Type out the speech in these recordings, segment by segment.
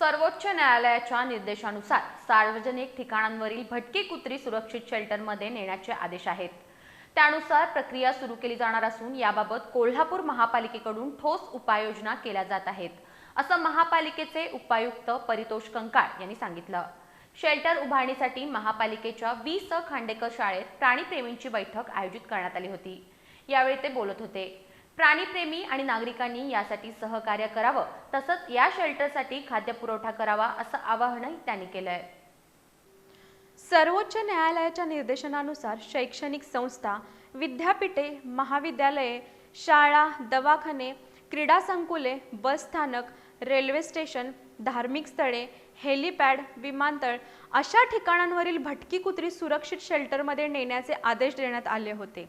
सर्वोच्च न्यायालयाच्या निर्देशानुसार सार्वजनिक ठिकाणांवरील भटकी कुत्री सुरक्षित शेल्टरमध्ये नेण्याचे आदेश आहेत। त्यानुसार प्रक्रिया सुरू केली जाणार असून याबाबत कोल्हापूर महापालिकेकडून ठोस उपाययोजना केल्या जात आहेत, असं महापालिकेचे उपायुक्त परितोष कंकाळ यांनी सांगितलं। शेल्टर उभारणीसाठी महापालिकेच्या 20 खांडेकर शाळेत प्राणीप्रेमींची बैठक आयोजित करण्यात आली होती। यावेळी ते बोलत होते। प्राणीप्रेमी आणि नागरिकांनी यासाठी सहकार्य करावं, तसंच या शेल्टरसाठी खाद्यपुरवठा करावा असं आवाहनही त्यांनी केलंय। सर्वोच्च न्यायालयाच्या निर्देशनानुसार शैक्षणिक संस्था, विद्यापीठे, महाविद्यालये, शाळा, दवाखाने, क्रीडा संकुले, बस स्थानक, रेल्वे स्टेशन, धार्मिक स्थळे, हेलिपॅड, विमानतळ अशा ठिकाणांवरील भटकी कुत्री सुरक्षित शेल्टरमध्ये नेण्याचे आदेश देण्यात आले होते।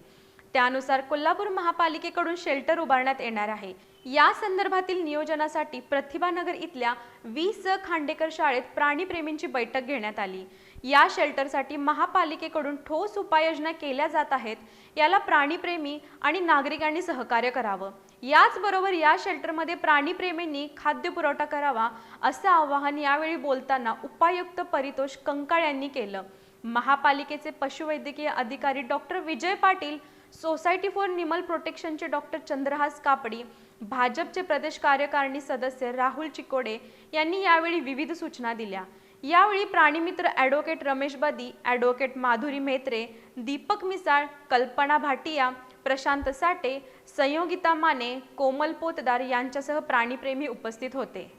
त्यानुसार कोल्हापूर महापालिकेकडून शेल्टर उभारण्यात येणार आहे। या संदर्भातील नियोजनासाठी प्रतिभानगर इथल्या 20 खांडेकर शाळेत प्राणीप्रेमींची बैठक घेण्यात आली। या शेल्टरसाठी महापालिकेकडून ठोस उपाययोजना केल्या जात आहेत। याला प्राणीप्रेमी आणि नागरिकांनी सहकार्य करावं। याचबरोबर या शेल्टरमध्ये प्राणीप्रेमींनी खाद्यपुरवठा करावा असं आवाहन यावेळी बोलताना उपायुक्त परितोष कंकाळ यांनी केलं। महापालिकेचे पशुवैद्यकीय अधिकारी doctor Vijay Patil, society for animal प्रोटेक्शनचे डॉक्टर चंद्रहास कापडी, भाजपचे प्रदेश कार्यकारिणी सदस्य राहुल चिकोडे यांनी यावेळी विविध सूचना दिल्या। यावेळी प्राणीमित्र ॲडव्होकेट रमेश बदी, ॲडव्होकेट माधुरी म्हेत्रे, दीपक मिसाळ, कल्पना भाटिया, प्रशांत साठे, संयोगिता माने, कोमल पोतदार यांच्यासह प्राणीप्रेमी उपस्थित होते।